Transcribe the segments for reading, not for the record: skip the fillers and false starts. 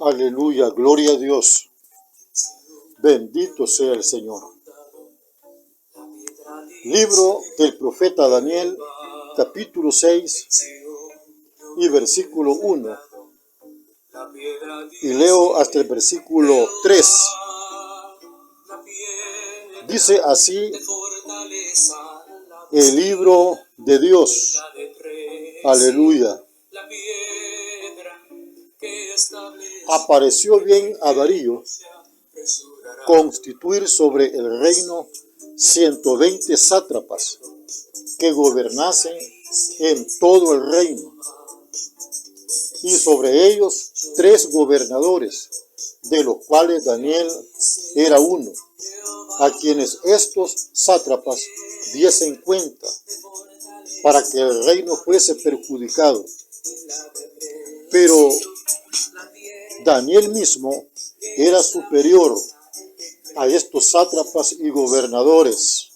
Aleluya, gloria a Dios. Bendito sea el Señor. Libro del profeta Daniel, capítulo 6 y versículo 1. Y leo hasta el versículo 3. Dice así el libro de Dios. Aleluya. Apareció bien a Darío constituir sobre el reino 120 sátrapas que gobernasen en todo el reino, y sobre ellos 3 gobernadores, de los cuales Daniel era uno, a quienes estos sátrapas diesen cuenta, para que el reino fuese perjudicado. Pero Daniel mismo era superior a estos sátrapas y gobernadores,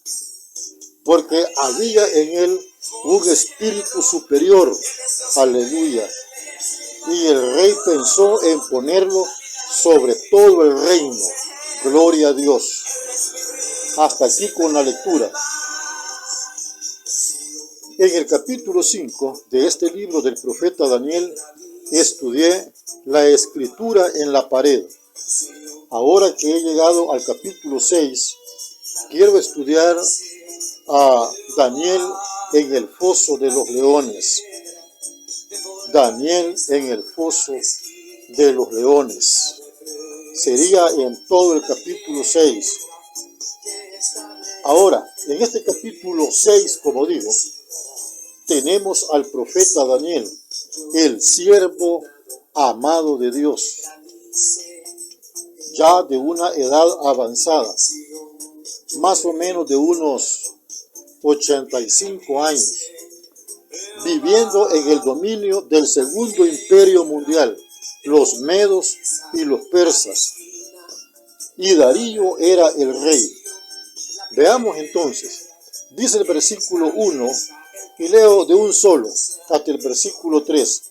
porque había en él un espíritu superior. Aleluya. Y el rey pensó en ponerlo sobre todo el reino. Gloria a Dios. Hasta aquí con la lectura. En el capítulo 5 de este libro del profeta Daniel, estudié la escritura en la pared. Ahora que he llegado al capítulo 6, quiero estudiar a Daniel en el foso de los leones. Daniel en el foso de los leones. Sería en todo el capítulo 6. Ahora, en este capítulo 6, como digo, tenemos al profeta Daniel, el siervo amado de Dios, ya de una edad avanzada, más o menos de unos 85 años, viviendo en el dominio del segundo imperio mundial, los medos y los persas, y Darío era el rey. Veamos entonces, dice el versículo 1, y leo de un solo hasta el versículo 3.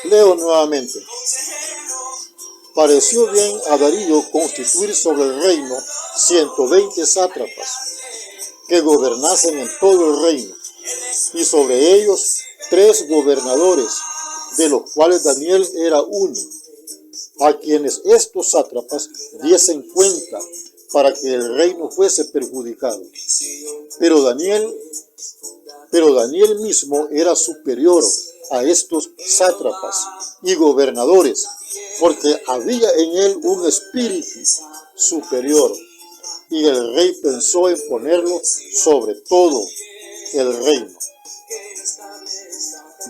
Leo nuevamente. Pareció bien a Darío constituir sobre el reino 120 sátrapas que gobernasen en todo el reino, y sobre ellos 3 gobernadores, de los cuales Daniel era uno, a quienes estos sátrapas diesen cuenta para que el reino fuese perjudicado. Pero Daniel mismo era superior a estos sátrapas y gobernadores, porque había en él un espíritu superior, y el rey pensó en ponerlo sobre todo el reino.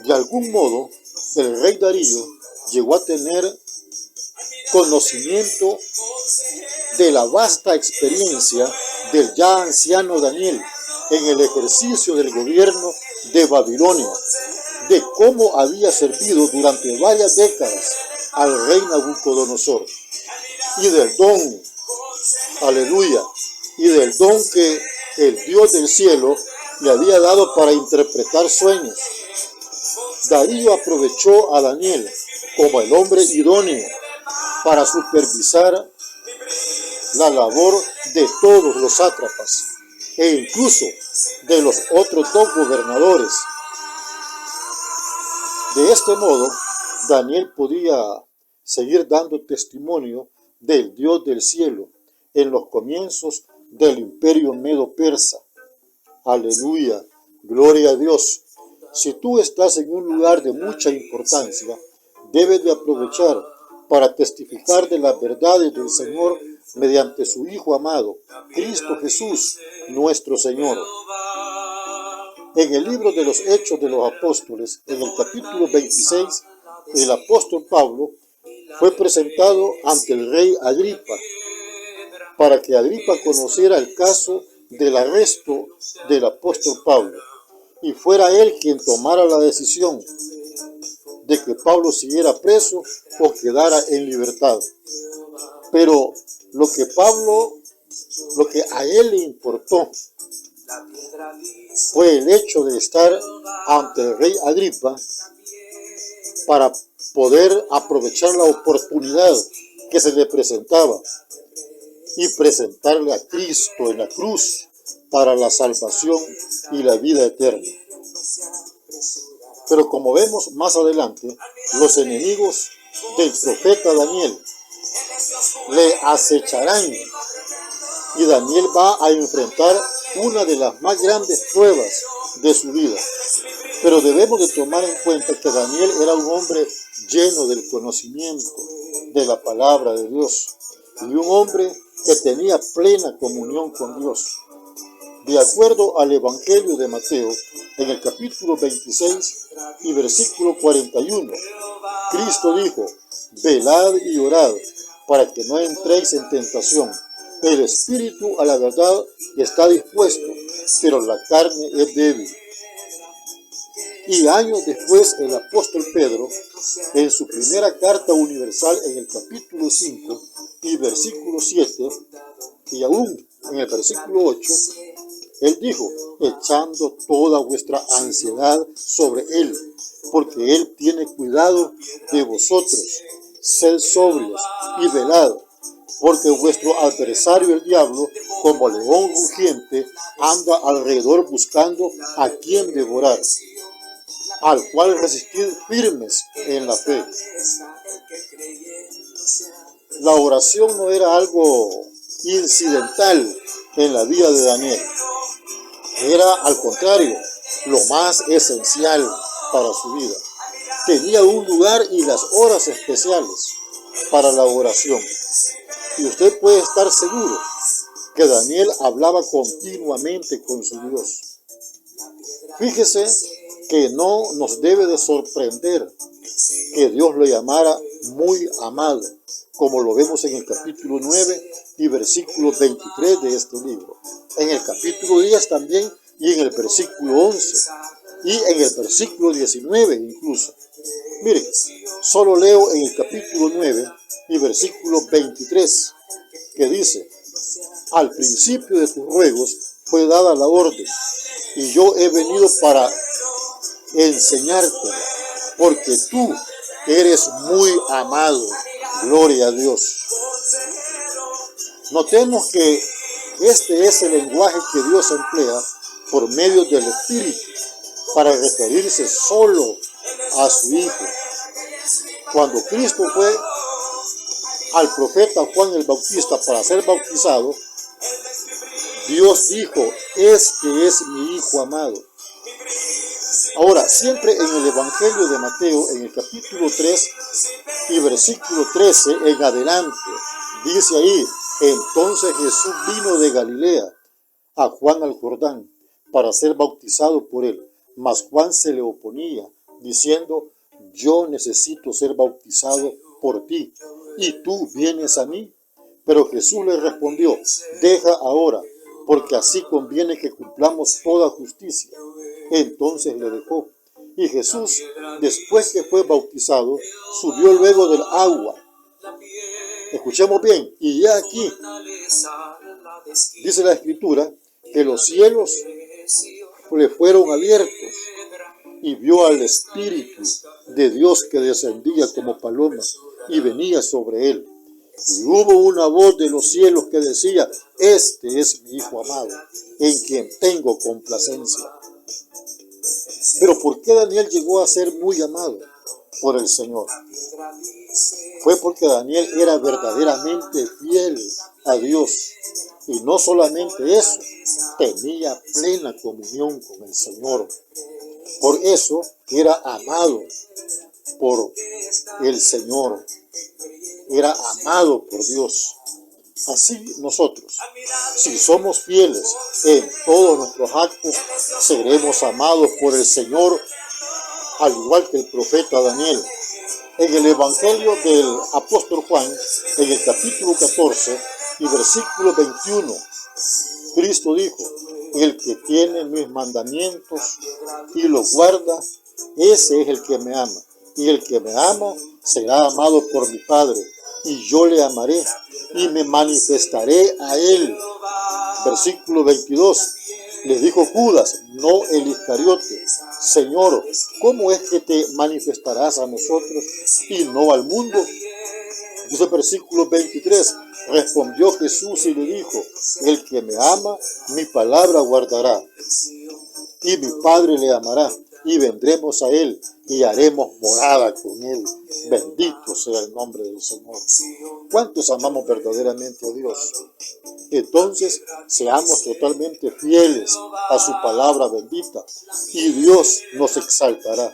De algún modo, el rey Darío llegó a tener conocimiento de la vasta experiencia del ya anciano Daniel en el ejercicio del gobierno de Babilonia, de cómo había servido durante varias décadas al rey Nabucodonosor, y del don, aleluya, y del don que el Dios del cielo le había dado para interpretar sueños. Darío aprovechó a Daniel como el hombre idóneo para supervisar la labor de todos los sátrapas e incluso de los otros 2 gobernadores. De este modo, Daniel podía seguir dando testimonio del Dios del cielo en los comienzos del imperio medo-persa. Aleluya, gloria a Dios. Si tú estás en un lugar de mucha importancia, debes de aprovechar para testificar de las verdades del Señor mediante su Hijo amado, Cristo Jesús, nuestro Señor. En el libro de los Hechos de los Apóstoles, en el capítulo 26, el apóstol Pablo fue presentado ante el rey Agripa, para que Agripa conociera el caso del arresto del apóstol Pablo, y fuera él quien tomara la decisión de que Pablo siguiera preso o quedara en libertad. Pero lo que a él le importó fue el hecho de estar ante el rey Agripa para poder aprovechar la oportunidad que se le presentaba y presentarle a Cristo en la cruz para la salvación y la vida eterna. Pero como vemos más adelante, los enemigos del profeta Daniel le acecharán y Daniel va a enfrentar una de las más grandes pruebas de su vida. Pero debemos de tomar en cuenta que Daniel era un hombre lleno del conocimiento de la palabra de Dios y un hombre que tenía plena comunión con Dios. De acuerdo al Evangelio de Mateo, en el capítulo 26 y versículo 41, Cristo dijo: velad y orad para que no entréis en tentación. El espíritu a la verdad está dispuesto, pero la carne es débil. Y años después, el apóstol Pedro, en su primera carta universal, en el capítulo 5 y versículo 7, y aún en el versículo 8, él dijo: echando toda vuestra ansiedad sobre él, porque él tiene cuidado de vosotros. Sed sobrios y velad, porque vuestro adversario el diablo, como león rugiente, anda alrededor buscando a quien devorar, al cual resistid firmes en la fe. La oración no era algo incidental en la vida de Daniel. Era, al contrario, lo más esencial para su vida. Tenía un lugar y las horas especiales para la oración. Y usted puede estar seguro que Daniel hablaba continuamente con su Dios. Fíjese que no nos debe de sorprender que Dios lo llamara muy amado, como lo vemos en el capítulo 9 y versículo 23 de este libro. En el capítulo 10 también, y en el versículo 11, y en el versículo 19 incluso. Miren, solo leo en el capítulo 9 y versículo 23, que dice: al principio de tus ruegos fue dada la orden, y yo he venido para enseñarte, porque tú eres muy amado. Gloria a Dios. Notemos que este es el lenguaje que Dios emplea por medio del Espíritu para referirse solo a su Hijo. Cuando Cristo fue al profeta Juan el Bautista para ser bautizado, Dios dijo: este es mi Hijo amado. Ahora, siempre en el Evangelio de Mateo, en el capítulo 3 y versículo 13 en adelante, dice ahí: entonces Jesús vino de Galilea a Juan al Jordán para ser bautizado por él. Mas Juan se le oponía, diciendo: yo necesito ser bautizado por ti, ¿y tú vienes a mí? Pero Jesús le respondió: deja ahora, porque así conviene que cumplamos toda justicia. Entonces le dejó. Y Jesús, después que fue bautizado, subió luego del agua. Escuchemos bien, y ya aquí dice la Escritura que los cielos le fueron abiertos y vio al Espíritu de Dios que descendía como paloma y venía sobre él. Y hubo una voz de los cielos que decía: este es mi Hijo amado, en quien tengo complacencia. Pero ¿por qué Daniel llegó a ser muy amado por el Señor? Fue porque Daniel era verdaderamente fiel a Dios. Y no solamente eso, tenía plena comunión con el Señor. Por eso era amado por el Señor. Era amado por Dios. Así nosotros, si somos fieles en todos nuestros actos, seremos amados por el Señor, al igual que el profeta Daniel. En el Evangelio del apóstol Juan, en el capítulo 14 y versículo 21, Cristo dijo: el que tiene mis mandamientos y los guarda, ese es el que me ama. Y el que me ama será amado por mi Padre, y yo le amaré y me manifestaré a él. Versículo 22. Le dijo Judas, no el Iscariote: Señor, ¿cómo es que te manifestarás a nosotros y no al mundo? Dice el versículo 23, respondió Jesús y le dijo: el que me ama, mi palabra guardará, y mi Padre le amará, y vendremos a él y haremos morada con él. Bendito sea el nombre del Señor. ¿Cuántos amamos verdaderamente a Dios? Entonces, seamos totalmente fieles a su palabra bendita y Dios nos exaltará.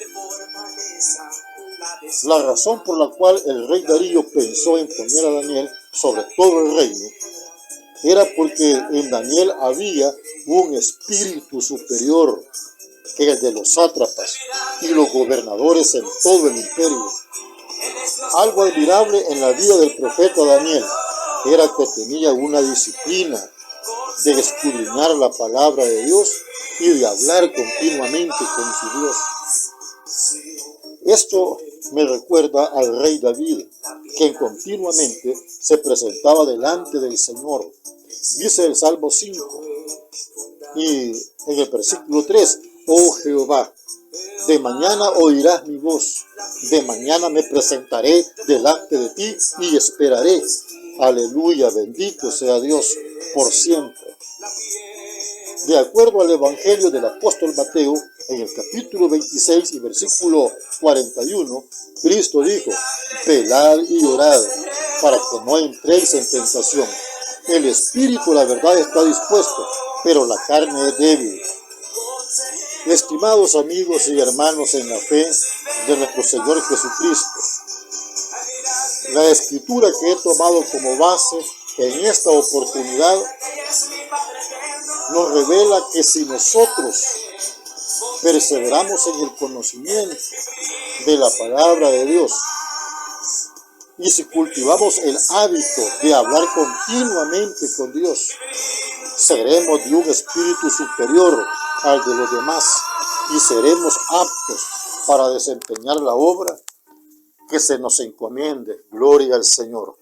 La razón por la cual el rey Darío pensó en poner a Daniel sobre todo el reino era porque en Daniel había un espíritu superior que el de los sátrapas y los gobernadores en todo el imperio. Algo admirable en la vida del profeta Daniel era que tenía una disciplina de escudriñar la palabra de Dios y de hablar continuamente con su Dios. Esto me recuerda al rey David, quien continuamente se presentaba delante del Señor. Dice el Salmo 5 y en el versículo 3, oh Jehová, de mañana oirás mi voz, de mañana me presentaré delante de ti y esperaré. Aleluya, bendito sea Dios por siempre. De acuerdo al Evangelio del apóstol Mateo, en el capítulo 26 y versículo 41, Cristo dijo: velad y orad, para que no entréis en tentación. El espíritu, la verdad, está dispuesto, pero la carne es débil. Estimados amigos y hermanos en la fe de nuestro Señor Jesucristo, la escritura que he tomado como base en esta oportunidad nos revela que si nosotros perseveramos en el conocimiento de la palabra de Dios y si cultivamos el hábito de hablar continuamente con Dios, seremos de un espíritu superior al de los demás y seremos aptos para desempeñar la obra que se nos encomiende. Gloria al Señor.